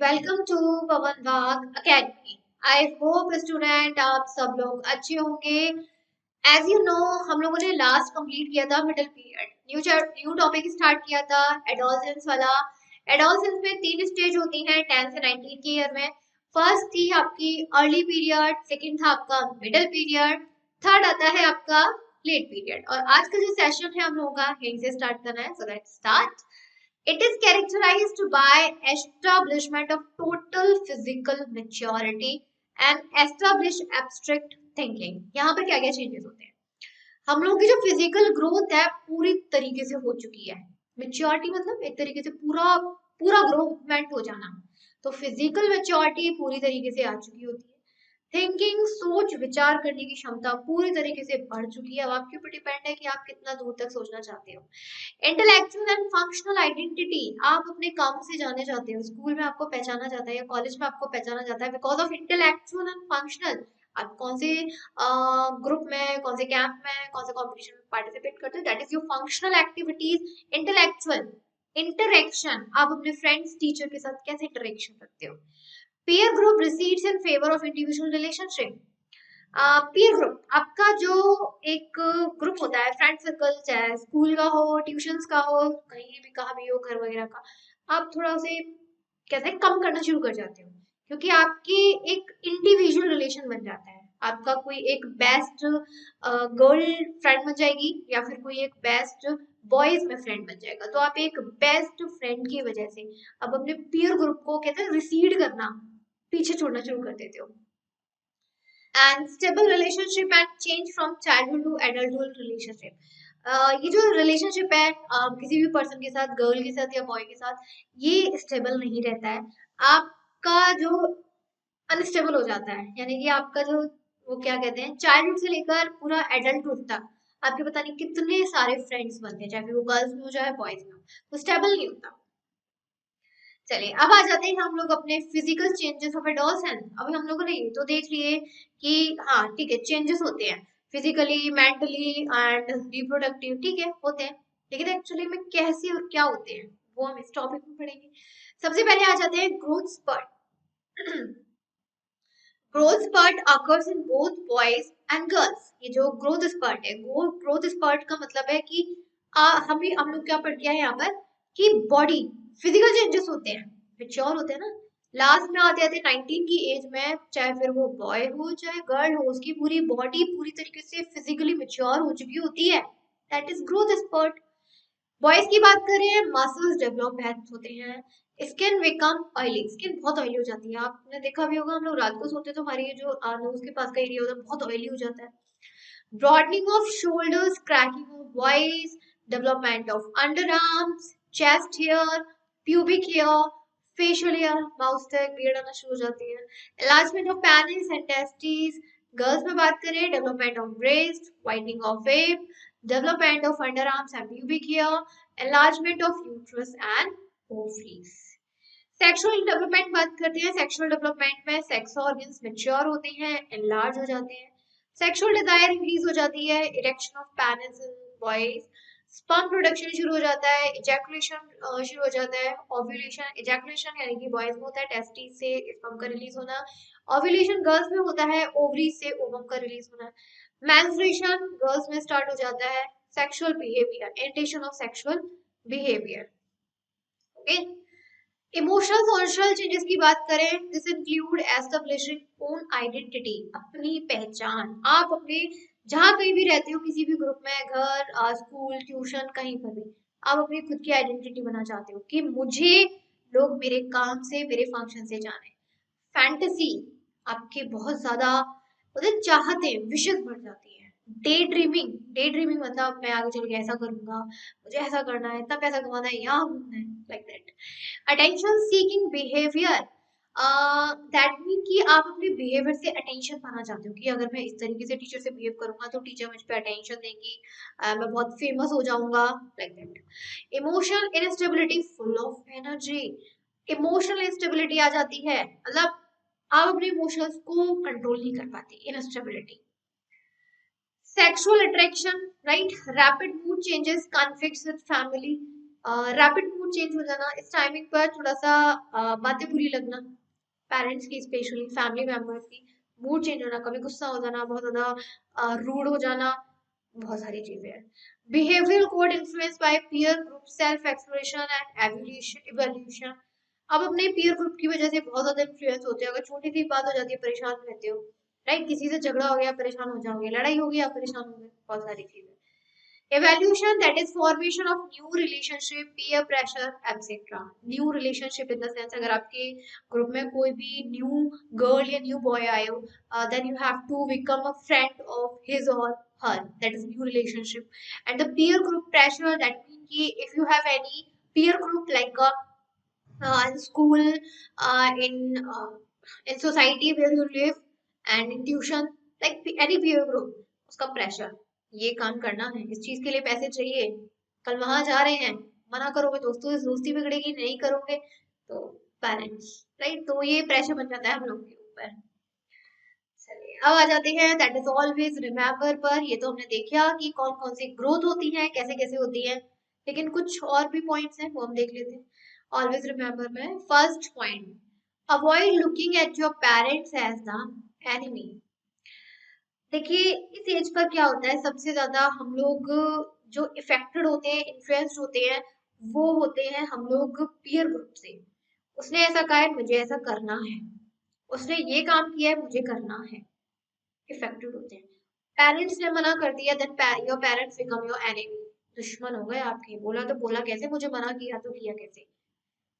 Welcome to Pavan Bagh academy. I hope student आप सब लोग अच्छे होंगे। एज यू नो, हम लोगों ने लास्ट कंप्लीट किया था middle period. New topic start किया था एडोलसेंस वाला। एडोलसेंस में तीन स्टेज होती हैं 10 से 19 के ईयर में। फर्स्ट थी आपकी अर्ली पीरियड, सेकंड था आपका मिडिल पीरियड, थर्ड आता है आपका लेट पीरियड। और आज का जो सेशन है हम लोगों का यहीं से स्टार्ट करना है। So let's start. It is characterized by establishment of total physical maturity and established abstract thinking। यहाँ पर क्या क्या चेंजेस होते हैं? हम लोगों की जो फिजिकल ग्रोथ है पूरी तरीके से हो चुकी है। मेच्योरिटी मतलब एक तरीके से पूरा पूरा ग्रोथमेंट हो जाना। तो फिजिकल मेच्योरिटी पूरी तरीके से आ चुकी होती है। थिंकिंग, सोच विचार करने की क्षमता पूरी तरीके से बढ़ चुकी है। अब आपके ऊपर डिपेंड है कि आप कितना दूर तक सोचना चाहते हो। इंटेलेक्चुअल एंड फंक्शनल आइडेंटिटी, आप अपने काम से जाने जाते हो। स्कूल में आपको पहचाना जाता है या कॉलेज में आपको पहचाना जाता है because of intellectual and functional. आप कौन से ग्रुप में, कौन से कैंप में, कौन से कंपटीशन में पार्टिसिपेट करते हो, that is your functional activities. Intellectual interaction, आप अपने फ्रेंड्स टीचर के साथ कैसे इंटरेक्शन करते हो। Peer group recedes in favour of individual relationship. Peer group आपका जो एक ग्रुप होता है, फ्रेंड सर्कल, चाहे स्कूल का हो, ट्यूशंस का हो, कहीं भी कहा भी हो, घर वगैरह का, आप थोड़ा उसे कहते हैं कम करना शुरू कर जाते हो क्योंकि आपकी एक इंडिविजुअल रिलेशन बन जाता है। आपका कोई एक बेस्ट गर्ल फ्रेंड बन जाएगी या फिर कोई एक बेस्ट बॉयज में फ्रेंड बन जाएगा। तो आप एक बेस्ट फ्रेंड की वजह से अब अपने पीयर ग्रुप को कहते हैं रिसीड करना, पीछे छोड़ना शुरू कर देते हो। And stable relationship and change from childhood to adulthood relationship. ये जो रिलेशनशिप है किसी भी पर्सन के साथ, गर्ल के साथ या बॉय के साथ, ये स्टेबल नहीं रहता है। आपका जो अनस्टेबल हो जाता है, यानी कि आपका जो वो क्या कहते हैं, चाइल्डहुड से लेकर पूरा एडल्टहुड तक आपके पता नहीं कितने सारे फ्रेंड्स बनते हैं, चाहे फिर वो गर्ल्स में हो चाहे बॉयज में हो, तो स्टेबल नहीं होता। चलिए अब आ जाते हैं हम लोग अपने फिजिकल चेंजेस ऑफ एडोलसेंस। अभी हम लोगों ने ये तो देख लिए कि हाँ ठीक है, चेंजेस होते हैं फिजिकली, मेंटली एंड रिप्रोडक्टिव, ठीक है होते हैं। लेकिन एक्चुअली में कैसे और क्या होते हैं वो हम इस टॉपिक में पढ़ेंगे। सबसे पहले आ जाते हैं growth spurt. Growth spurt occurs in both boys and girls. ये जो ग्रोथ स्पर्ट है, ग्रोथ स्पर्ट का मतलब है कि हम लोग क्या पढ़ के आए यहाँ पर कि बॉडी फिजिकल चेंजेस होते हैं, मेच्योर होते हैं ना। लास्ट में आते आते 19 की एज में, चाहे फिर वो बॉय हो चाहे गर्ल हो, उसकी पूरी बॉडी पूरी तरीके से फिजिकली मेच्योर हो चुकी होती है। That is growth spurt. Boys की बात करें, मसल्स डेवलप होते हैं। स्किन बिकम ऑयली, स्किन बहुत ऑयली हो जाती है। आपने देखा भी होगा, हम लोग रात को सोते तो हमारी ये जो नोज के पास का एरिया होता है बहुत ऑयली हो जाता है। Broadening of shoulders, cracking of voice, development of underarms, chest hair, pubic hair, facial hair, mouth तक बियर्ड आना शुरू हो जाती है। Enlargement of penis and testis. Girls में बात करें, development of breast, whitening of web, development of underarms and pubic hair, enlargement of uterus and ovaries। Sexual development बात करते हैं। सेक्सुअल डेवलपमेंट में सेक्स ऑर्गन्स मैच्योर होते हैं, एनलार्ज हो जाते हैं। सेक्सुअल डिजायर इंक्रीज हो जाती है, erection of penis in boys, sperm production शुरू हो जाता है, इजैकुलेशन शुरू हो जाता है, ओव्यूलेशन। इजैकुलेशन यानी कि बॉयज में होता है टेस्टिस से स्पर्म का रिलीज होना, ओव्यूलेशन गर्ल्स में होता है ओवरीज से ओवम का रिलीज होना। मेंस्ट्रुएशन गर्ल्स में स्टार्ट हो जाता है। Sexual behaviour, irritation of sexual behaviour. Okay, emotional social changes की बात करें, this include establishing own identity, अपनी पहचान। आप अपने जहां कहीं भी रहते हो, किसी भी ग्रुप में, घर, स्कूल, ट्यूशन, कहीं पर भी, आप अपनी खुद की आइडेंटिटी बना चाहते हो कि मुझे लोग मेरे काम से, मेरे फंक्शन से जाने। फैंटेसी, आपके बहुत ज्यादा मतलब चाहते, विशेष बढ़ जाती है। डे ड्रीमिंग मतलब मैं आगे चल के ऐसा करूंगा, मुझे ऐसा करना है, इतना पैसा कमाना है, यहाँ घूमना है, like that. Attention seeking behaviour, that mean कि आप अपने बिहेवियर से अटेंशन पाना चाहते हो कि अगर मैं इस तरीके से टीचर से बिहेव करूंगा तो टीचर मुझ पे अटेंशन देंगी, मैं बहुत फेमस हो जाऊंगा, like that. Emotional instability, full of energy. Emotional instability आ जाती है, मतलब आप अपने इमोशंस को कंट्रोल नहीं कर पाते, instability. Sexual attraction, right, rapid mood changes, conflicts with family. Rapid mood mood change हो जाना, इस टाइमिंग पर थोड़ा सा बातें बुरी लगना, पेरेंट्स की स्पेशली फैमिली मेंबर्स की, मूड चेंज होना, कभी गुस्सा हो जाना, बहुत ज्यादा रूड हो जाना, बहुत सारी चीजें हैं। Behavioural code influence by peer group, self exploration and evolution. अब अपने पीयर ग्रुप की वजह से बहुत ज्यादा इन्फ्लुएंस होते हैं, अगर छोटी सी बात हो जाती है परेशान रहते हो, राइट, किसी से झगड़ा हो गया परेशान हो जाओगे, लड़ाई हो गई आप परेशान हो गए, बहुत सारी चीजें। Evaluation, that is formation of new relationship, peer pressure, etc. New relationship in the sense अगर आपके ग्रुप में कोई भी न्यू गर्ल या न्यू बॉय आए हो, then you have to become a friend of his or her. That is new relationship. And the peer group pressure, that means कि if you have any peer group like in school, in society where you live, and in tuition, like any peer group, उसका pressure, ये काम करना है, इस चीज के लिए पैसे चाहिए, कल वहां जा रहे हैं, मना करोगे दोस्तों से दोस्ती बिगड़ेगी, नहीं करोगे तो पेरेंट्स, राइट, तो ये प्रेशर बन जाता है हम लोग के ऊपर। चलिए अब आ जाते हैं दैट इज ऑलवेज रिमेम्बर पर। ये तो हमने देखा कि कौन कौन सी ग्रोथ होती है, कैसे कैसे होती है, लेकिन कुछ और भी पॉइंट्स हैं वो हम देख लेते हैं ऑलवेज रिमेम्बर में। First point, avoid looking at your parents as the enemy. देखिए इस एज पर क्या होता है, सबसे ज्यादा हम लोग जो इफेक्टेड होते हैं, इन्फ्लुएंस्ड होते हैं, वो होते हैं हम लोग पीयर ग्रुप से। उसने ऐसा कहा है मुझे ऐसा करना है, उसने ये काम किया है मुझे करना है, इफेक्टेड होते हैं। पेरेंट्स ने मना कर दिया, then your parents become your enemy, दुश्मन हो गए आपके, बोला तो बोला कैसे, मुझे मना किया तो किया कैसे।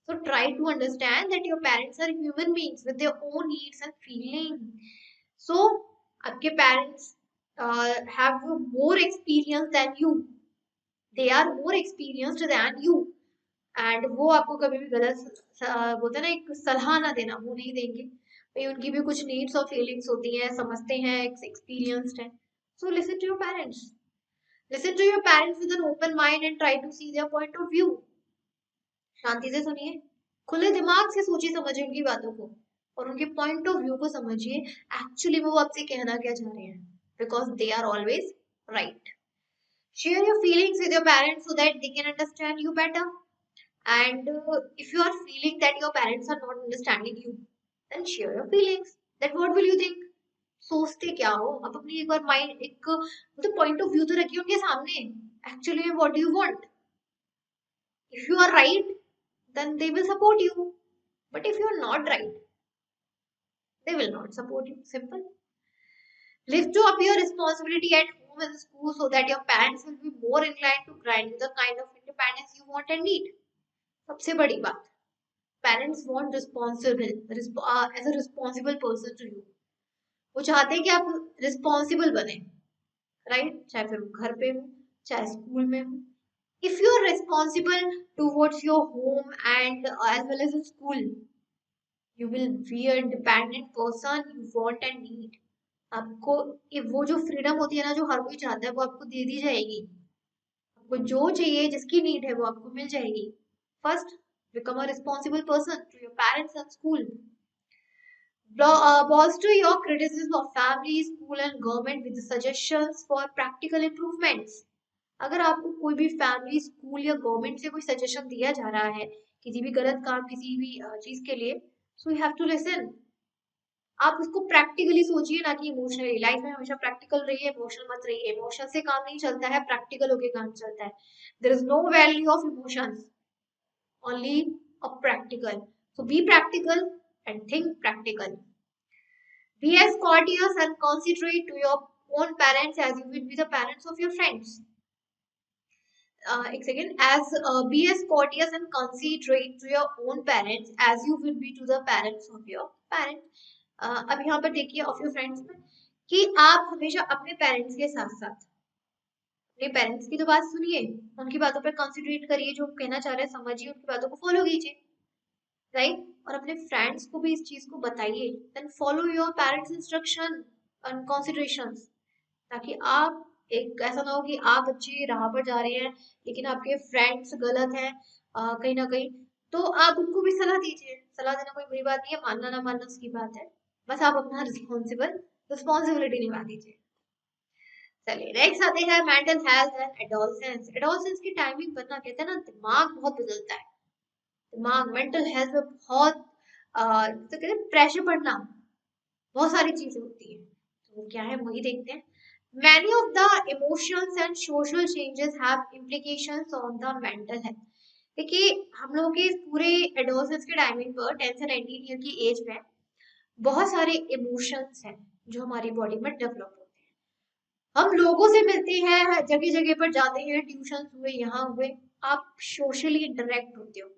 So try to understand that your parents are human beings with their own needs and feelings. So आपके parents have more experience than you. They are more experienced than you. And वो आपको कभी भी गलत बोलते हैं ना, एक सलाह ना देना, वो नहीं देंगे भाई, उनकी भी कुछ नीड्स और फीलिंग्स होती हैं, समझते हैं, एक्सपीरियंस्ड हैं। So listen to your parents. Listen to your parents with an open mind and try to see their point of view. शांति से सुनिए, खुले दिमाग से सोचिए समझिए उनकी बातों को, और उनके पॉइंट ऑफ व्यू को समझिए, एक्चुअली वो आपसे कहना क्या चाह रहे हैं, because they are always right. Share your feelings with your parents so that they can understand you better, and if you are feeling that your parents are not understanding you, then share your feelings, that what will you think. सोचते क्या हो आप, अपनी एक बार mind, एक मतलब point of view तो रखिए उनके सामने, actually what do you want. If you are right then they will support you, but if you're not right, they will not support you. Simple. Live to up your responsibility at home and school so that your parents will be more inclined to grant you the kind of independence you want and need. सबसे बड़ी बात, parents want as a responsible person to you. वो चाहते हैं कि आप responsible बने, right? चाहे फिर घर पे हो, चाहे स्कूल में हो. If you are responsible towards your home and as well as in school, you will be a independent person you want and need. आपको वो जो फ्रीडम होती है ना, जो हर कोई चाहता है, वो आपको दे दी जाएगी। आपको जो चाहिए, जिसकी नीड है, वो आपको मिल जाएगी। First, become a responsible person to your parents and school. Bolster your criticism of family, school and government with suggestions for practical improvements. अगर आपको कोई भी फैमिली, स्कूल या गवर्नमेंट से कोई सजेशन दिया जा रहा है किसी भी गलत काम, किसी भी चीज के लिए, so you have to listen. आप उसको प्रैक्टिकली सोचिए, ना कि इमोशनली। लाइफ में हमेशा प्रैक्टिकल रहिए, इमोशनल मत रहिए। इमोशन से काम नहीं चलता है, प्रैक्टिकल होके काम चलता है। There is no value of emotions, only of practical. So be practical and think practical. Be as courteous and considerate to your own parents as you would be the parents of your friends. एक second, as be as courteous and considerate to your own parents as you will be to the parents of your parents. अब यहाँ पर देखिए of your friends में कि आप हमेशा अपने पेरेंट्स के साथ साथ अपने पेरेंट्स की तो बात सुनिए, उनकी बातों पर कंसिडरेट करिए, जो कहना चाह रहे हैं समझिए, उनकी बातों को फॉलो कीजिए, राइट। और अपने फ्रेंड्स को भी इस चीज को बताइए, then follow your parents instruction and considerations, ताकि आप एक ऐसा ना हो कि आप अच्छी राह पर जा रहे हैं लेकिन आपके फ्रेंड्स गलत हैं कहीं ना कहीं, तो आप उनको भी सलाह दीजिए। सलाह देना कोई बुरी बात नहीं है, मानना ना मानना उसकी बात है, बस आप अपना रिस्पॉन्सिबिलिटी निभा दीजिए। चलिए नेक्स्ट आते हैं mental health and adolescence. Adolescence की टाइमिंग पर ना कहते हैं ना, दिमाग बहुत बदलता है, दिमाग, मेंटल हेल्थ में बहुत तो कहते हैं प्रेशर पड़ना, बहुत सारी चीजें होती है। तो वो क्या है वही देखते हैं। Many of the emotions and social changes have implications on the mental health. देखिए हम लोगों के इस पूरे एडोलसेंस के टाइमिंग पर 10 से 19 ईयर की एज में बहुत सारे इमोशंस हैं जो हमारी बॉडी में डेवलप होते हैं। हम लोगों से मिलते हैं, जगह जगह पर जाते हैं, ट्यूशन हुए, यहाँ हुए, आप सोशली इंटरेक्ट होते हो।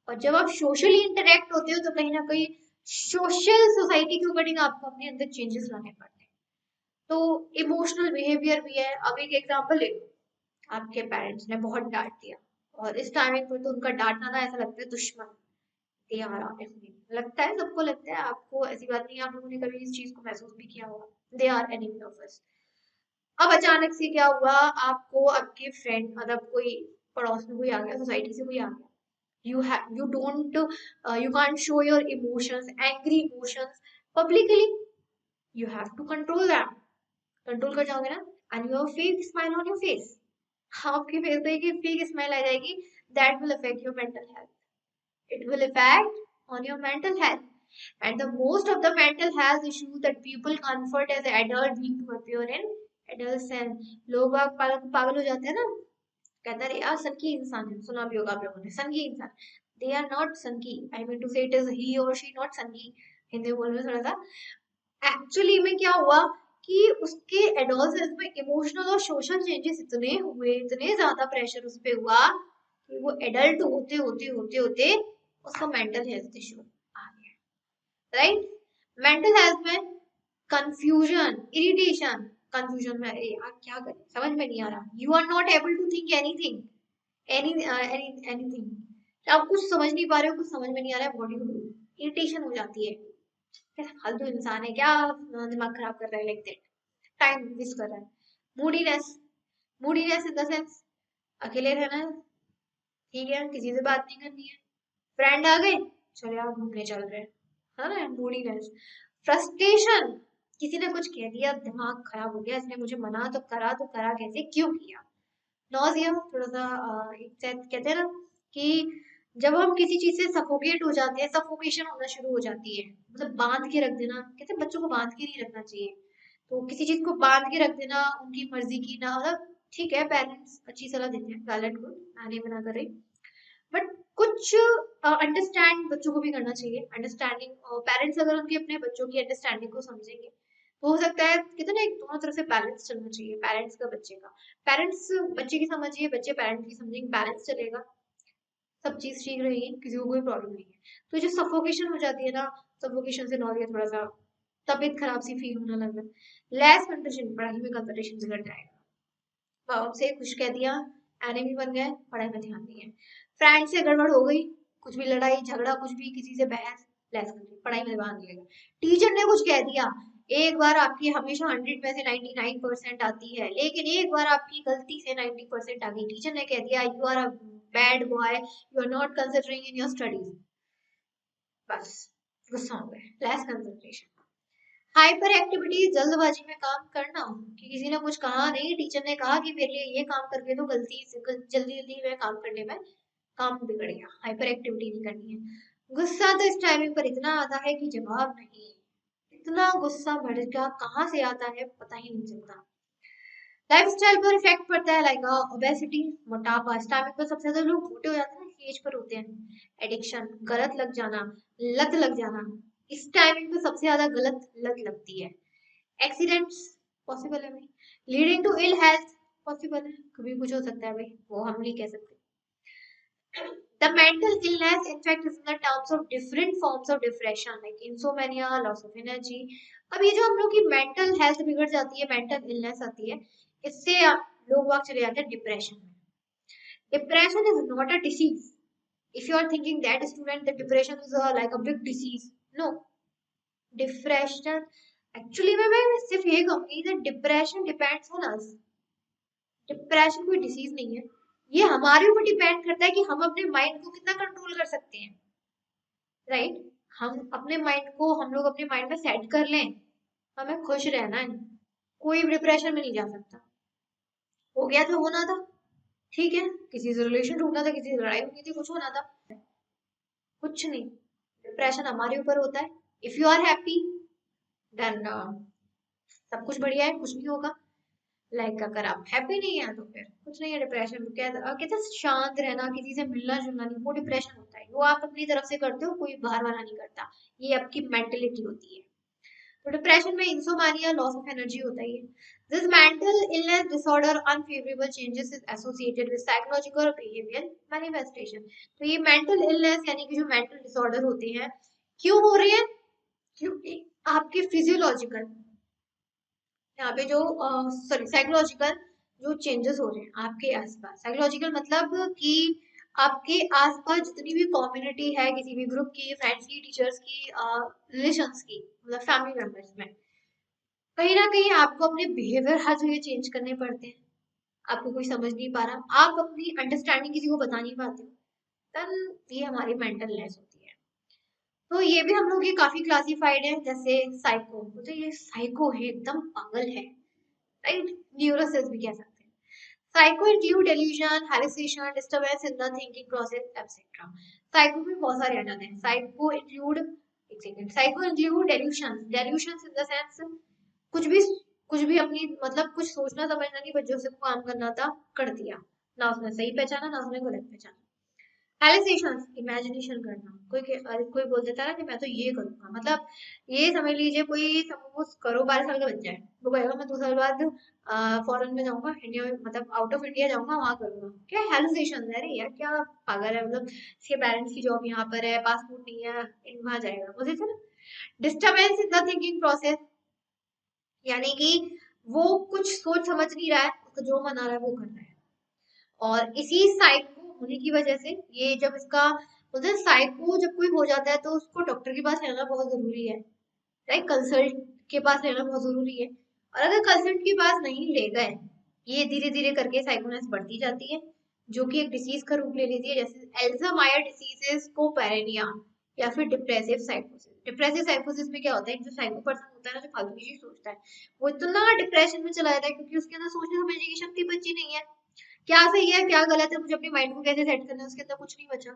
और जब आप सोशली इंटरेक्ट होते हो तो कहीं ना कहीं सोशल सोसाइटी के अकॉर्डिंग आपको अपने अंदर चेंजेस लाने पड़ते हैं। तो इमोशनल बिहेवियर भी है। अब एक एग्जांपल ले लो, आपके पेरेंट्स ने बहुत डांट दिया और इस टाइमिंग पर तो उनका डांटना ना ऐसा लगता है दुश्मन, यार लगता है, सबको लगता है, आपको ऐसी बात नहीं है, आप लोगों ने कभी इस चीज को महसूस भी किया होगा, they are enemy of us. अब अचानक से क्या हुआ, आपको आपके फ्रेंड मतलब कोई पड़ोस में कोई आ गया, सोसाइटी से कोई आ गया, you don't you can't show your emotions, angry emotions publicly, you have to control them, control कर जाओगे ना, and your fake smile on your face, आपके फेस पे एक फेक स्माइल आ जाएगी, that will affect your mental health, it will affect on your mental health. And the most of the mental health issues that people comfort as adult being to appear in adolescence, लोग बाग पागल पागल हो जाते हैं ना, कहता है यार सन की इंसान है, सुना भी होगा आप लोगों ने, सन की इंसान, दे आर नॉट सन की, आई मीन टू से इट इज ही और शी नॉट सन की, हिंदी बोल रहे थोड़ा सा। एक्चुअली में क्या हुआ कि उसके एडोलसेंस में इमोशनल और सोशल चेंजेस इतने हुए, इतने ज्यादा प्रेशर उस पे हुआ कि वो एडल्ट होते होते होते होते उसका मेंटल हेल्थ इशू आ गया, राइट। मेंटल हेल्थ में कंफ्यूजन, इरिटेशन, कंफ्यूजन में अरे यार क्या करें समझ में नहीं आ रहा, you are not able to think anything, anything, आप कुछ समझ नहीं पा रहे हो, कुछ समझ में नहीं आ रहा है, बॉडी को इरिटेशन हो जाती है, क्या फालतू इंसान है क्या, दिमाग खराब कर रहा है, लाइक दैट, टाइम वेस्ट कर रहा है। मूडीनेस, मूडीनेस इन द सेंस अकेले रहना है, ठीक है, किसी से बात नहीं करनी है, फ्रेंड आ गए, चलो यार घूमने चल रहे हैं, है ना, मूडीनेस। फ्रस्ट्रेशन, किसी ने कुछ कह दिया, दिमाग खराब हो गया, इसने मुझे मना तो करा कैसे, क्यों किया। नॉजिया, थोड़ा सा कहते हैं ना कि जब हम किसी चीज से सफोकेट हो जाते हैं, सफोकेशन होना शुरू हो जाती है, मतलब बांध के रख देना, कहते हैं बच्चों को बांध के नहीं रखना चाहिए, तो किसी चीज को बांध के रख देना उनकी मर्जी की ना, मतलब ठीक है पेरेंट्स अच्छी सलाह देते हैं, वैलिड गुड, मैं नहीं मना कर रही, बट कुछ अंडरस्टैंड बच्चों को भी करना चाहिए, अंडरस्टैंडिंग पेरेंट्स अगर उनके अपने बच्चों की अंडरस्टैंडिंग को समझेंगे तो हो सकता है कहते ना एक दोनों तरफ से बैलेंस चलना चाहिए, पेरेंट्स का बच्चे का, पेरेंट्स बच्चे की समझिए, बच्चे पेरेंट्स की समझेंगे, बैलेंस चलेगा, सब चीज ठीक रहेगी, किसी को कोई प्रॉब्लम नहीं है। तो जो सफोकेशन हो जाती है ना, सफोकेशन से नॉर्मल थोड़ा सा तबीयत खराब सी फील होने लग गया, लेस कंसंट्रेशन, पढ़ाई में कंसंट्रेशन से घट जाएगा, बाप से कुछ कह दिया, एनिमी बन गए, पढ़ाई में ध्यान नहीं है, फ्रेंड से गड़बड़ हो गई, कुछ भी लड़ाई झगड़ा, कुछ भी किसी से बहस, लेस कंसंट्रेशन, पढ़ाई में ध्यान नहीं लगा, टीचर ने कुछ कह दिया, एक बार आपकी हमेशा 100 में से 99% आती है, लेकिन एक बार आपकी गलती से 90% आ गई, टीचर ने कह दिया you are a bad boy, you are not concentrating in your studies, बस गुस्सा हो गए, लेस कंसंट्रेशन। हाइपर एक्टिविटी, जल्दबाजी में काम करना, कि किसी ने कुछ कहा नहीं, टीचर ने कहा कि मेरे लिए ये काम करके दो, गलती से जल्दी जल्दी में काम करने में काम बिगड़ गया, हाइपर एक्टिविटी नहीं करनी है। गुस्सा तो इस टाइमिंग पर इतना आता है कि जवाब नहीं, इतना गुस्सा बढ़ गया, कहाँ से आता है पता ही नहीं चलता। लाइफस्टाइल पर इफेक्ट पड़ता है, लाइक ओबेसिटी, मोटापा, इस टाइमिंग पर सबसे ज्यादा लोग मोटे हो जाते हैं ना, एज पर होते हैं। एडिक्शन, गलत लग जाना, लत लग जाना, इस टाइमिंग पे सबसे ज्यादा गलत लत लगती है। एक्सीडेंट्स पॉसिबल है भाई, leading to ill health possible है, कभी कुछ हो सकता है भाई, वो हम नहीं कह सकते। The mental illness, in fact, is in the terms of different forms of depression, like insomnia, loss of energy. अब ये जो हम लोग की मेंटल हेल्थ बिगड़ जाती है, मेंटल इलनेस आती है, इससे लोग वाग चले जाते हैं डिप्रेशन में। Depression is not a disease, if you are thinking that student that depression is like a big disease, no, depression actually में मैं सिर्फ ये कहूंगी that depression depends on us, depression कोई डिसीज नहीं है, ये हमारे ऊपर डिपेंड करता है कि हम अपने माइंड को कितना कंट्रोल कर सकते हैं, राइट। हम अपने माइंड को, हम लोग अपने माइंड में सेट कर लें, हमें खुश रहना है, कोई डिप्रेशन में नहीं जा सकता, हो गया जो होना था, ठीक है, किसी से रिलेशन टूटना था, किसी से लड़ाई होनी थी, कुछ होना था, कुछ नहीं, डिप्रेशन हमारे ऊपर होता है। If you are happy then सब कुछ बढ़िया है, कुछ नहीं होगा। लाइक अगर आप हैप्पी नहीं है तो फिर कुछ नहीं है। डिप्रेशन कहते हैं शांत रहना, किसी से मिलना जुलना नहीं, वो डिप्रेशन होता है। वो आप अपनी तरफ से करते हो, कोई बाहर वाला नहीं करता। ये आपकी मेंटेलिटी होती है। तो डिप्रेशन में इंसोमानिया, लॉस ऑफ एनर्जी होता है। This mental illness disorder unfavourable changes is associated with psychological और बिहेवियर मैनिफेस्टेशन। तो ये मेंटल इलनेस यानी कि जो मेंटल डिसऑर्डर होते हैं, क्यों हो रहे हैं? क्योंकि आपके फिजियोलॉजिकल, यहाँ पे जो सॉरी साइकोलॉजिकल जो चेंजेस हो रहे हैं आपके आसपास। साइकोलॉजिकल मतलब कि आपके आसपास जितनी भी कम्युनिटी है, किसी भी ग्रुप की, फ्रेंड्स की, टीचर्स की, रिलेशंस की, मतलब फैमिली मेंबर्स में, कहीं ना कहीं आपको अपने बिहेवियर हर जगह चेंज करने पड़ते हैं। आपको कोई समझ नहीं पा रहा, आप अपनी अंडरस्टैंडिंग किसी को बता नहीं पाते हो, तब ये हमारी मेंटल लेस होती है। तो ये भी हम लोग ये काफी क्लासिफाइड है, जैसे साइको, तो ये साइको है, एकदम पागल है, राइट? न्यूरोसिस भी कह सकते हैं। Psycho include delusion, hallucination, disturbance in the thinking process etcetera. Psycho में बहुत सारे आ जाते हैं। साइको इंक्लूड, एक second, psycho include dilution, dilution in the sense कुछ भी, कुछ भी अपनी मतलब कुछ सोचना समझना नहीं, बच्चों से काम करना था, कर दिया, ना उसने सही पहचाना ना उसने गलत पहचाना। हेलुसिनेशंस, इमेजिनेशन करना, कोई बोल देता है ना कि मैं तो ये करूंगा, मतलब ये समझ लीजिए कोई सपोज करो 12 साल का बच्चा है, वो कहेगा मैं 2 साल बाद फॉरेन में जाऊंगा, इंडिया में, मतलब आउट ऑफ इंडिया जाऊंगा, वहां करूंगा। क्या हेलुसिनेशन है? अरे यार क्या पागल है, मतलब इसके पेरेंट्स की जॉब यहाँ पर है, पासपोर्ट नहीं है, वहां जाएगा, मुझे ना। Disturbance in the thinking process, यानी कि वो कुछ सोच समझ नहीं रहा है, उसको जो मन आ रहा है वो कर रहा है। और इसी साइको होने की वजह से ये जब इसका बोलते हैं, साइको जब कोई हो जाता है तो उसको डॉक्टर के पास रहना बहुत जरूरी है, राइट? कंसल्ट के पास रहना बहुत जरूरी है। और अगर कंसल्ट के पास नहीं ले गए, ये धीरे धीरे करके साइकोनेस बढ़ती जाती है, जो कि एक डिसीज का रूप ले लेती है, जैसे एल्जामायर डिसीजेस, कोपेरेनिया, या फिर डिप्रेसिव साइकोसिस। डिप्रेसिव साइकोसिस में क्या होता है, जो साइको पर्सन होता है ना, जो फालतू की चीज सोचता है, वो इतना डिप्रेशन में चला जाता है क्योंकि उसके अंदर सोचने समझने की शक्ति बची नहीं है। क्या सही है क्या गलत है, मुझे अपने माइंड को कैसे सेट करना है, उसके अंदर कुछ नहीं बचा।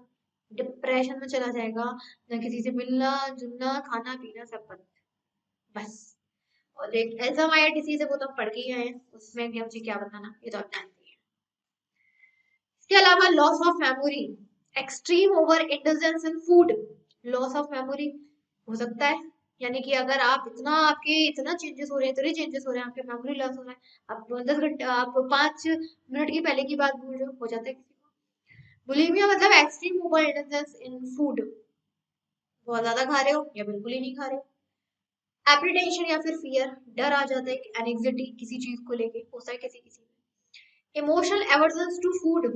डिप्रेशन में चला जाएगा, ना किसी से मिलना जुलना, खाना पीना सब बंद, बस। और एक अल्जाइमर डिसीज है, वो तो हम पढ़ के ही आए हैं, उसमें भी मुझे क्या बताना, ये तो आप जानते हैं। इसके अलावा loss of memory, extreme over indulgence in food, loss of memory हो सकता है। यानी कि अगर आप इतना, आपके इतना चेंजेस हो रहे हैं, इतने चेंजेस हो रहे हैं, आपके मेमोरी लॉस हो रहा है, आप 10 घंटे, आप 5 मिनट की पहले की बात भूल रहे हो जाता है किसी को। बुलिमिया मतलब एक्सट्रीम ओवर इंडल्जेंस इन फूड, बहुत ज्यादा खा रहे हो या बिल्कुल ही नहीं खा रहे हो। एप्रीटेंशन या फिर फियर, डर आ जाता है, एनेक्सिटी किसी चीज को लेके होता है किसी किसी में। Emotional aversion to food,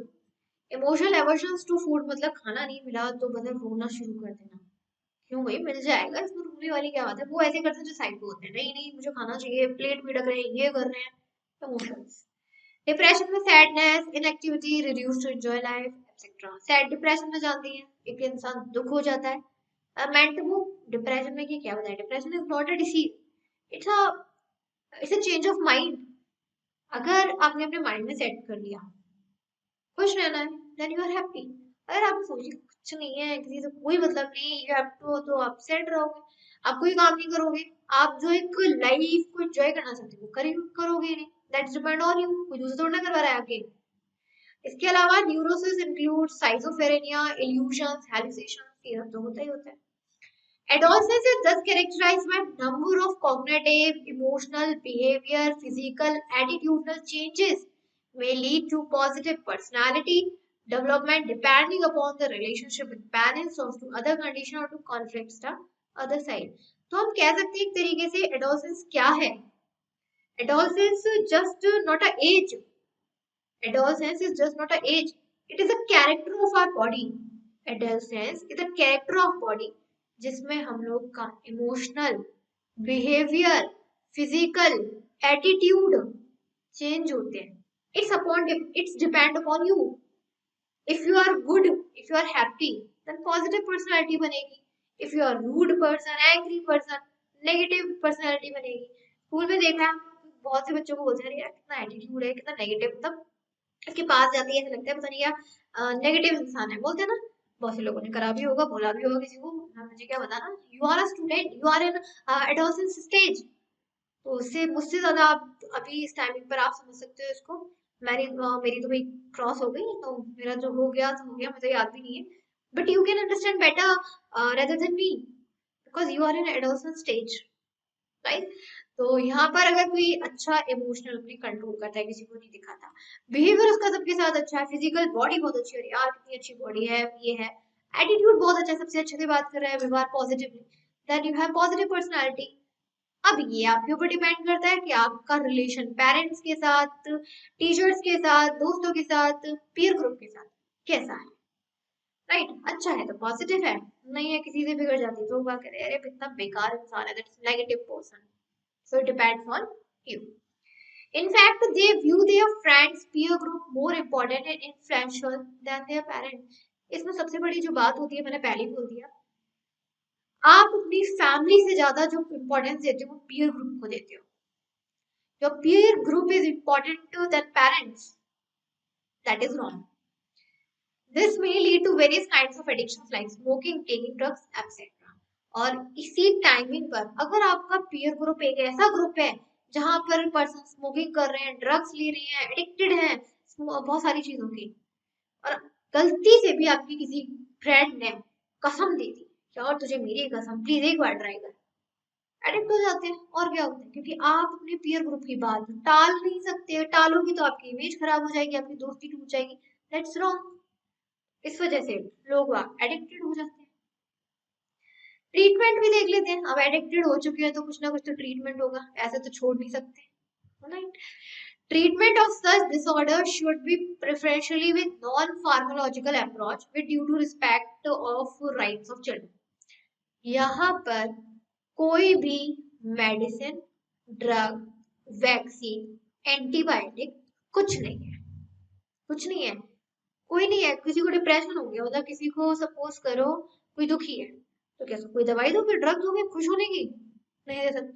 emotional aversion to food मतलब खाना नहीं मिला तो मतलब रोना शुरू कर देना, क्यों भाई मिल जाएगा, इसमें रोने वाली क्या बात है। वो ऐसे करते हैं जो साइको होते हैं, नहीं नहीं मुझे खाना चाहिए, प्लेट भी ढक रहे हैं, ये कर रहे हैं। इमोशंस, डिप्रेशन में sadness, inactivity, reduce to enjoy life etcetera. Sad depression में जानती हैं, एक इंसान दुख हो जाता है। मेंट वो डिप्रेशन में क्या होता है, depression is not a disease, it's a change of mind. अगर आपने अपने माइंड में सेट कर लिया खुश रहना है, देन यू आर हैप्पी। अगर आप सोचिए कुछ नहीं है, किसी से कोई मतलब नहीं, यू हैव टू, तो आप सेट रहोगे, आप कोई काम नहीं करोगे, आप जो एक लाइफ को एंजॉय करना चाहते हो करोगे नहीं, दैट्स डिपेंड ऑन यू, कोई दूसरा थोड़ा ना करवा रहा है आगे। इसके अलावा न्यूरोसिस इंक्लूड साइजोफ्रेनिया, इल्यूशंस, हैलुसिनेशंस, ये सब तो होता ही होता है। Adolescence is thus characterized by number of cognitive, emotional, behavior, physical, attitudinal changes may lead to positive personality development depending upon the relationship with parents or to other condition or to conflicts the other side. तो हम कह सकते हैं एक तरीके से adolescence क्या है? Adolescence just not a age. Adolescence is just not a age. It is a character of our body. Adolescence is a character of body जिसमें हम लोग का emotional, behaviour, physical, attitude change होते हैं। It's depend upon you. If you are good, if you are happy, then positive personality बनेगी। If you are rude person, angry person, negative personality बनेगी। School में देखा है हम लोग, बहुत से बच्चों को बोलते हैं यार कितना एटीट्यूड है, कितना नेगेटिव, मतलब इसके पास जाती है ऐसा लगता है पता नहीं क्या नेगेटिव इंसान है, बोलते हैं ना। बहुत से लोगों ने करा भी होगा, बोला भी होगा किसी को, मुझे क्या बताना। You are a student, you are in adolescence stage. तो उससे मुझसे ज्यादा आप अभी इस टाइमिंग पर आप समझ सकते हो इसको। मेरी तो भाई क्रॉस हो गई, तो मेरा जो हो गया तो हो गया, मुझे याद भी नहीं है। But you can understand better rather than me, because you are in adolescence stage, right. तो यहाँ पर अगर कोई अच्छा इमोशनल अपने कंट्रोल करता है, किसी को नहीं दिखाता, बिहेवियर उसका सबके साथ अच्छा है, फिजिकल बॉडी बहुत अच्छी हो रही है, यार कितनी अच्छी बॉडी है, ये है, एटीट्यूड बहुत अच्छा है, सबसे अच्छे से बात कर रहा है, व्यवहार positively, then you have positive personality. अब ये आपके ऊपर डिपेंड करता है कि आपका रिलेशन पेरेंट्स के साथ, टीचर्स के साथ, दोस्तों के साथ, पीयर ग्रुप के साथ कैसा है, राइट। अच्छा है तो पॉजिटिव है, नहीं है किसी से बिगड़ जाती है तो वो कह रहे अरे कितना बेकार इंसान है, that's negative person. So it depends on you. In fact, they view their friends peer group more important and influential than their parents. इसमें सबसे बड़ी जो बात होती है, मैंने पहले ही बोल दिया, आप अपनी फैमिली से ज्यादा जो इम्पोर्टेंस देते हो वो पीयर ग्रुप को देते हो। Your peer group is important to than parents. That is wrong. This may lead to various kinds of addictions like smoking, taking drugs, etc. और इसी टाइमिंग पर अगर आपका पीयर ग्रुप एक ऐसा ग्रुप है जहां पर पर्सन स्मोकिंग कर रहे हैं, ड्रग्स ले रहे हैं, एडिक्टेड हैं बहुत सारी चीजों की, और गलती से भी आपकी किसी फ्रेंड ने कसम दे दी कि और तुझे मेरी कसम, प्लीज एक बार ट्राई कर, एडिक्ट हो जाते हैं। और क्या होता है, क्योंकि आप अपने पीयर ग्रुप की बात टाल नहीं सकते, टालोगी तो आपकी इमेज खराब हो जाएगी, आपकी दोस्ती टूट जाएगी, दैट्स रॉन्ग। इस वजह से लोग एडिक्टेड हो जाते हैं। ट्रीटमेंट भी देख लेते हैं, अब एडिक्टेड हो चुके हैं तो कुछ ना कुछ तो ट्रीटमेंट होगा, ऐसे तो छोड़ नहीं सकते, right. Treatment of such disorder should be preferentially with non-pharmacological approach with due to respect of rights of children. यहाँ पर कोई भी मेडिसिन, ड्रग, वैक्सीन, एंटीबायोटिक कुछ नहीं है, कुछ नहीं है, कोई नहीं है। किसी को डिप्रेशन हो गया, मतलब किसी को सपोज करो कोई दुखी है, तो कैसे कोई दवाई दोगे, ड्रग दोगे खुश होने की, नहीं दे सकते।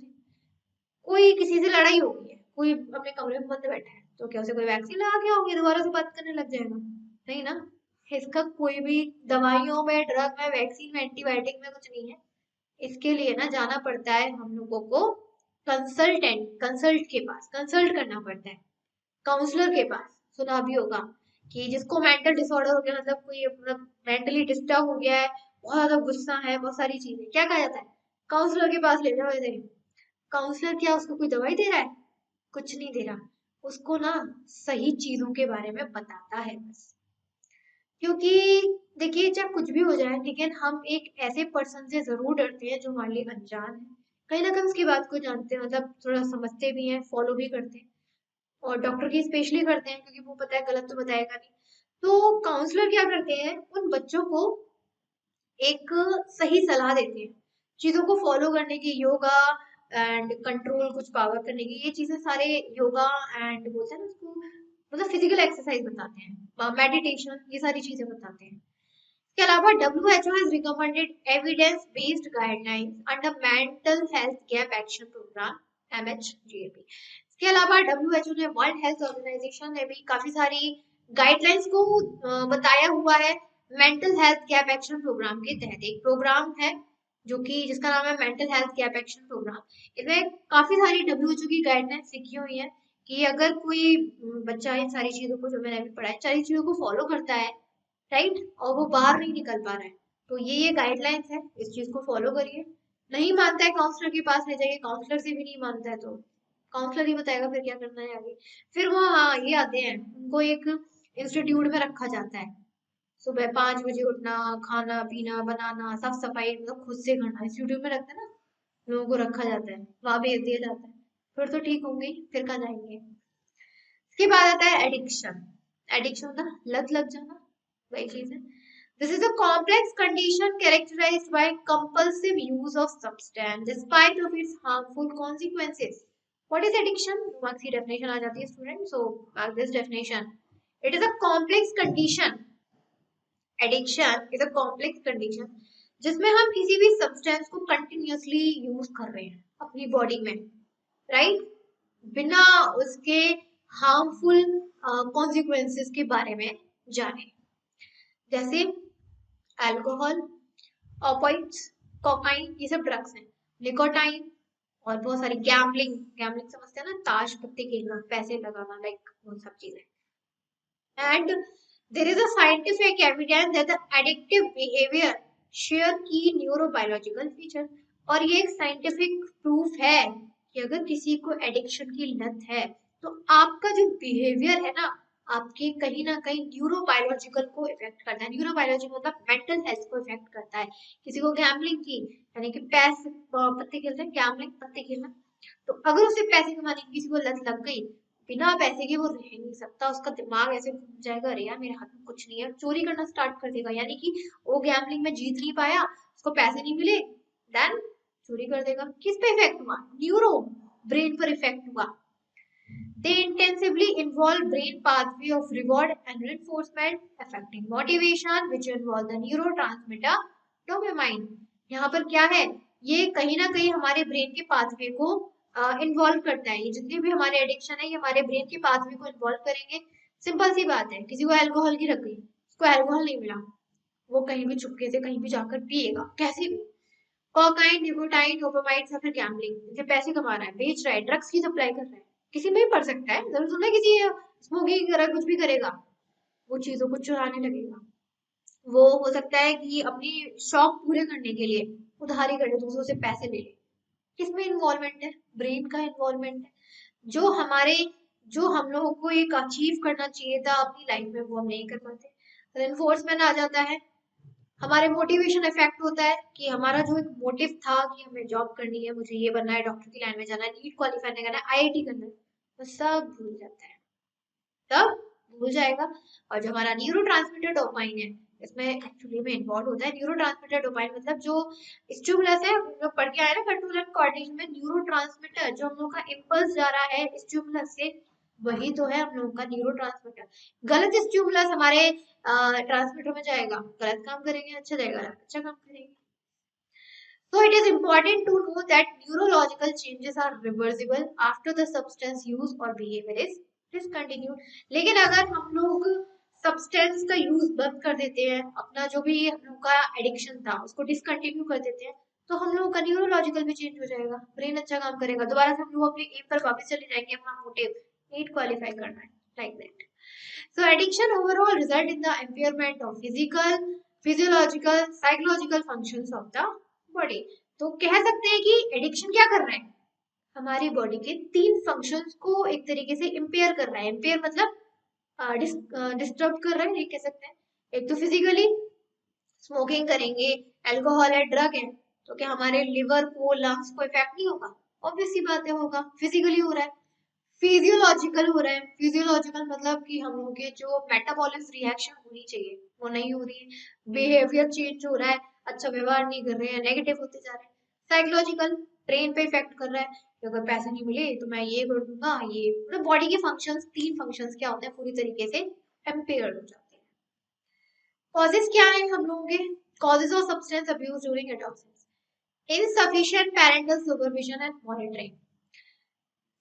कोई किसी से लड़ाई हो गई है, कोई अपने कमरे में बंद बैठा है, तो क्या उसे कोई वैक्सीन लगा के होगी, दोबारा से बात करने लग जाएगा, नहीं ना। इसका कोई भी दवाइयों में, ड्रग में, वैक्सीन में, एंटीबायोटिक में कुछ नहीं है। इसके लिए ना जाना पड़ता है हम लोगों को कंसल्ट के पास, कंसल्ट करना पड़ता है काउंसलर के पास। सुना भी होगा कि जिसको मेंटल डिसऑर्डर हो गया, मतलब कोई मतलब मेंटली डिस्टर्ब हो गया है, बहुत ज्यादा गुस्सा है, बहुत सारी चीजें, क्या कहा जाता है, काउंसलर के पास ले जाओ इधर। काउंसलर क्या उसको कोई दवाई दे रहा है, कुछ नहीं दे रहा, उसको ना सही चीजों के बारे में बताता है बस। क्योंकि देखिए चाहे कुछ भी हो जाए, लेकिन हम एक ऐसे पर्सन से जरूर डरते हैं जो हमारे लिए अनजान है, कहीं ना कहीं उसकी बात को जानते हैं, मतलब थोड़ा समझते भी हैं, फॉलो भी करते हैं, और डॉक्टर की स्पेशली करते हैं क्योंकि वो पता है गलत तो बताएगा नहीं। तो काउंसलर क्या करते हैं, उन बच्चों को एक सही सलाह देते हैं, चीजों को फॉलो करने की, योगा एंड कंट्रोल, कुछ पावर करने की, ये चीजें सारे योगा एंड बोलते हैं ना उसको, मतलब फिजिकल एक्सरसाइज बताते हैं, मेडिटेशन, ये सारी चीजें बताते हैं। इसके अलावा WHO has recommended evidence based guidelines under mental health gap action program MHGAP। इसके अलावा WHO ने, वर्ल्ड हेल्थ ऑर्गेनाइजेशन ने भी काफी सारी गाइडलाइंस को बताया हुआ है। Mental health gap action programme के तहत एक प्रोग्राम है जो कि जिसका नाम है mental health gap action programme. इसमें काफी सारी WHO की गाइडलाइंस लिखी हुई है कि अगर कोई बच्चा इन सारी चीजों को, जो मैंने अभी पढ़ा है, सारी चीजों को फॉलो करता है, राइट, और वो बाहर नहीं निकल पा रहा है, तो ये गाइडलाइंस है, इस चीज को फॉलो करिए। नहीं मानता है काउंसलर के पास ले जाइए, काउंसलर से भी नहीं मानता है तो काउंसलर ही बताएगा फिर क्या करना है आगे। फिर वो हाँ ये आते हैं, उनको एक इंस्टीट्यूट में रखा जाता है, सुबह 5 बजे उठना, खाना पीना बनाना, साफ सफाई मतलब खुद से करना, इंस्टीट्यूट में रखते हैं ना, लोगों को रखा जाता है, वहां भेज दिया जाता है, फिर तो ठीक होंगे, फिर कहाँ जाएंगे। इसके बाद आता है एडिक्शन। एडिक्शन होता है लत लग जाना, वही चीज है। This is a complex condition characterized by compulsive use of substance despite of its harmful consequences. What is addiction? Marks की definition आ जाती है student. So mark this definition. It is a complex condition. Addiction is a complex condition जिसमें हम किसी भी substance को continuously use कर रहे हैं अपनी body में, right? बिना उसके harmful consequences के बारे में जाने। जैसे अल्कोहल, ऑपियाइड्स, कोकाइन, ये सब ड्रग्स हैं। निकोटाइन और बहुत सारी गैम्बलिंग, गैम्बलिंग समझते हैं ना, ताश पत्ते खेलना, पैसे लगाना, लाइक वो सब चीजें। And there is a scientific evidence that the addictive behavior share key neurobiological feature। और ये एक साइंटिफिक प्रूफ है कि अगर किसी को एडिक्शन की लत है तो आपका जो बिहेवियर है ना, आपके कहीं ना कहीं न्यूरोबायोलॉजिकल को इफेक्ट करता है। न्यूरोबायोलॉजी मतलब मेंटल हेल्थ को इफेक्ट करता है। किसी को गैम्बलिंग की, यानी कि पैसे पत्ते खेलते हैं, गैम्बलिंग पत्ते खेलना, तो अगर उसे पैसे कमाने की किसी को लत लग गई, बिना पैसे के वो रह नहीं सकता। उसका दिमाग ऐसे घूम जाएगा, अरे यार मेरे हाथ में कुछ नहीं है, चोरी करना स्टार्ट कर देगा। यानी कि वो गैम्बलिंग में जीत नहीं पाया, उसको पैसे नहीं मिले, देन चोरी कर देगा। किस पे इफेक्ट हुआ? न्यूरो ब्रेन पर इफेक्ट हुआ। They intensively involve brain pathway of reward and reinforcement, affecting motivation, which involve the neurotransmitter dopamine। यहाँ पर क्या है, ये कहीं ना कहीं हमारे ब्रेन के पाथवे को इन्वॉल्व करता है। ये जितने भी हमारे एडिक्शन है, ये हमारे ब्रेन के पाथवे को इन्वॉल्व करेंगे। सिंपल सी बात है, किसी को अल्कोहल की लग गई, उसको अल्कोहल नहीं मिला, वो कहीं भी चुपके से कहीं भी जाकर पिएगा, कैसे भी। कोकाइन, निकोटाइन, डोपामाइन या फिर गैम्बलिंग, इसे पैसे कमा रहा है, बेच रहा है, ड्रग्स की सप्लाई कर रहा है, किसी में भी पड़ सकता है, जरूर सुना किसी स्मोकिंग करा, कुछ भी करेगा, वो चीजों को चुराने लगेगा। वो हो सकता है कि अपनी शौक पूरे करने के लिए उधारी कर ले, दूसरों से पैसे ले ले। किसमें इन्वॉल्वमेंट है? ब्रेन का इन्वॉल्वमेंट है। जो हमारे, जो हम लोगों को एक अचीव करना चाहिए था अपनी लाइफ में, वो हम नहीं कर पाते। रेनफोर्समेंट आ जाता है, हमारे मोटिवेशन इफेक्ट होता है कि हमारा जो एक मोटिव था कि हमें जॉब करनी है, मुझे ये बनना है, डॉक्टर की लाइन में जाना है, नीट क्वालिफाई नहीं करना है, आईआईटी करना है, वो सब भूल जाता है, तब भूल जाएगा। और जो हमारा न्यूरो ट्रांसमीटर डोपाइन है, इसमें एक्चुअली में इन्वॉल्व होता है। न्यूरो ट्रांसमीटर डोपाइन मतलब जो स्टिमुलस है, हम लोग पढ़ के आए ना कंट्रोल एंड कोऑर्डिनेशन में, न्यूरो ट्रांसमीटर जो हम लोग का इम्पल्स जा रहा है स्टिमुलस से, वही तो है हम लोगों का न्यूरो ट्रांसमीटर। गलत स्टिमुलस हमारे ट्रांसमीटर में जाएगा, गलत काम करेंगे, अच्छा जाएगा, अच्छा काम करेंगे। So it is important to know that neurological changes are reversible after the substance use or behavior is discontinued। लेकिन अगर हम लोग सब्सटेंस का यूज बंद कर देते हैं, अपना जो भी हम लोग का एडिक्शन था उसको डिसकंटिन्यू कर देते हैं, तो हम लोग का न्यूरोलॉजिकल भी चेंज हो जाएगा, ब्रेन अच्छा काम करेगा, दोबारा से हम लोग अपने एम पर वापस चले जाएंगे, अपना मोटिव नीट क्वालिफाई करना है, like that. So addiction overall result in the impairment of physical, physiological, psychological functions of the body। तो कह सकते हैं कि एडिक्शन क्या कर रहा है, हमारी बॉडी के तीन फंक्शंस को एक तरीके से इम्पेयर कर रहा है। इम्पेयर मतलब डिस्टर्ब कर रहा है, ये कह सकते हैं। एक तो फिजिकली, स्मोकिंग करेंगे, अल्कोहल है, ड्रग है, तो क्या हमारे लिवर को, लंग्स को इफेक्ट नहीं होगा? ऑब्वियस सी बात है होगा। फिजिकली हो रहा है। फिजियोलॉजिकल हो रहा है, फिजियोलॉजिकल मतलब कि हम लोग के जो मेटाबॉलिज्म रिएक्शन होनी चाहिए वो नहीं हो रही है, बिहेवियर चेंज हो रहा है, अच्छा व्यवहार नहीं कर रहे हैं, नेगेटिव होते जा रहे हैं। साइकोलॉजिकल, ब्रेन पे इफेक्ट कर रहा है कि अगर पैसे नहीं मिले तो मैं ये कर दूंगा, ये मतलब बॉडी के फंक्शंस, तीन फंक्शंस क्या होते हैं, पूरी तरीके से इम्पेयर्ड हो जाते हैं। कॉजेस क्या है हम लोगों के? Causes of substance abuse during adolescence, insufficient parental supervision and monitoring.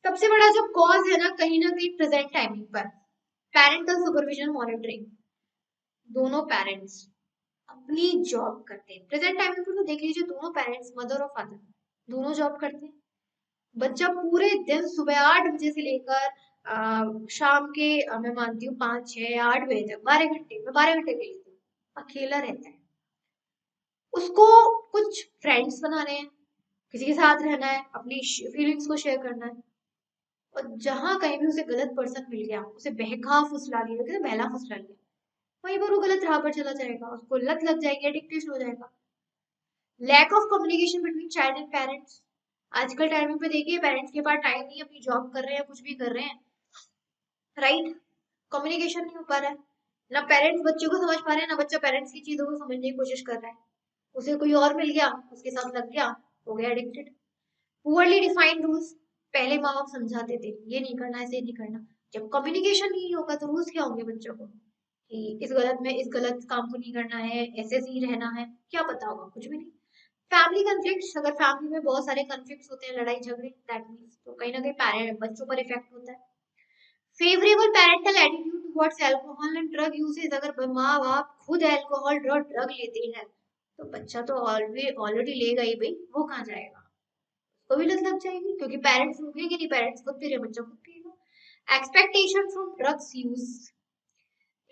सबसे बड़ा जो कॉज है ना कहीं प्रेजेंट टाइमिंग पर, पेरेंटल सुपरविजन मॉनिटरिंग। दोनों पेरेंट्स अपनी जॉब करते हैं प्रेजेंट टाइमिंग पर, तो देख लीजिए दोनों पेरेंट्स, मदर और फादर, दोनों जॉब करते हैं। बच्चा पूरे दिन सुबह 8 बजे से लेकर शाम के मैं मानती हूँ 5, 6, 8 बजे तक, 12 घंटे, मैं 12 घंटे के लिए अकेला रहता है। उसको कुछ फ्रेंड्स बनाने हैं, किसी के साथ रहना है, अपनी फीलिंग्स को शेयर करना है, और जहां कहीं भी उसे गलत पर्सन मिल गया, उसे बहका फुसला लिया, कहते बहला फुसला लिया, वहीं पर वो गलत राह पर चला जाएगा, उसको लत लग जाएगी, एडिक्टेड हो जाएगा। Lack of communication between child and parents. आजकल टाइमिंग पे देखिए पेरेंट्स के पास टाइम नहीं, अपनी जॉब कर रहे हैं, कुछ भी कर रहे हैं, राइट। कम्युनिकेशन नहीं हो पा रहा है, ना पेरेंट्स बच्चे को समझ पा रहे हैं, ना बच्चा पेरेंट्स की चीजों को समझने की कोशिश कर रहा है। उसे कोई और मिल गया, उसके साथ लग गया, हो गया एडिक्टेड। पुअरली डिफाइंड रूल्स, पहले माँ बाप समझाते थे ये नहीं करना, ऐसे नहीं करना। जब कम्युनिकेशन नहीं होगा तो रूल्स क्या होंगे बच्चों को, कि इस गलत में, इस गलत काम को नहीं करना है, ऐसे ही रहना है, क्या पता होगा? कुछ भी नहीं। फैमिली कन्फ्लिक्ट्स, अगर फैमिली में बहुत सारे कन्फ्लिक्ट्स होते हैं, लड़ाई झगड़े, दैट मीन्स तो कहीं ना कहीं पेरेंट बच्चों पर इफेक्ट होता है। Favourable parental attitude towards alcohol and drug usage. अगर माँ बाप खुद अल्कोहल ड्रग लेते हैं तो बच्चा तो ऑलरेडी लेगा ही भाई, वो कहाँ जाएगा, उसको भी लत लग जाएगी, क्योंकि पेरेंट्स रुकेंगे नहीं, पेरेंट्स खुद पी रहे, बच्चा खुद पिएगा। Expectation from drugs use.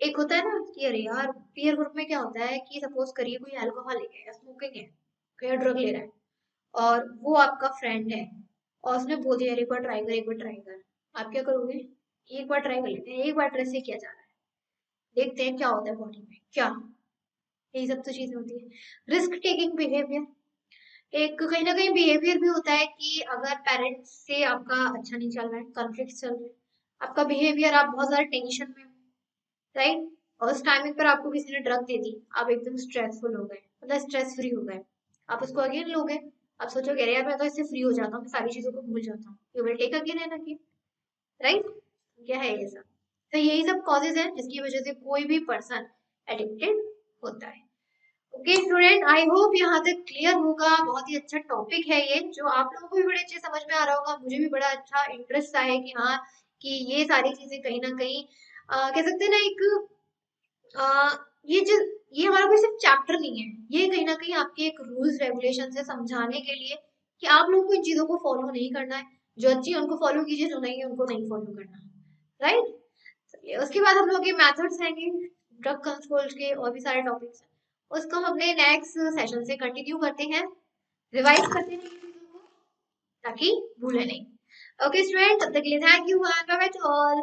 एक होता है ना कि अरे यार पीयर ग्रुप में क्या होता है कि सपोज करिए कोई अल्कोहलिक है या स्मोकिंग है, कोई ड्रग ले रहा है और वो आपका फ्रेंड है और उसने बोल दिया एक बार ट्राई कर, एक बार ट्राई कर, आप क्या करोगे? एक बार ट्राई कर लेते हैं, एक बार ट्राई से किया जा रहा है, देखते हैं क्या होता है बॉडी में क्या। यही सब तो चीजें होती है। रिस्क टेकिंग बिहेवियर, एक कहीं ना कहीं बिहेवियर भी होता है कि अगर पेरेंट्स से आपका अच्छा नहीं चल रहा है, कॉन्फ्लिक्ट चल रहा है, आपका बिहेवियर, आप बहुत ज्यादा टेंशन में, राइट, और उस टाइमिंग पर आपको किसी ने ड्रग दे दी, आप एकदम स्ट्रेसफुल हो गए, मतलब स्ट्रेस फ्री हो गए, आप उसको अगेन लोगे, आप सोचोगे अरे यार मैं तो इससे फ्री हो जाता हूँ, मैं सारी चीजों को भूल जाता हूँ, you will take again and again, right. क्या है ये सब? तो यही सब कॉजेज हैं जिसकी वजह से कोई भी पर्सन एडिक्टेड होता है। ओके स्टूडेंट, आई होप यहाँ तक क्लियर होगा। बहुत ही अच्छा टॉपिक है ये, जो आप लोगों को भी बड़े अच्छे समझ में आ रहा होगा, मुझे भी बड़ा अच्छा इंटरेस्ट है कि हाँ, कि ये सारी चीजें कहीं ना कहीं कह सकते हैं ना एक अ, ये जो, ये हमारा कोई सिर्फ चैप्टर नहीं है, ये कहीं ना कहीं आपके एक रूल्स रेगुलेशन से समझाने के लिए कि आप लोगों को इन चीजों को फॉलो नहीं करना है, जो अच्छी है उनको फॉलो कीजिए, जो नहीं है उनको नहीं फॉलो करना, राइट। चलिए, उसके बाद हम लोग के मेथड्स रहेंगे, ड्रग कंट्रोल के और भी सारे टॉपिक्स हैं, उसको हम अपने नेक्स्ट सेशन से कंटिन्यू करते हैं, रिवाइज करते हैं चीजों को, ताकि भूले नहीं। ओके स्टूडेंट, तब तक के लिए thank you and bye bye to all.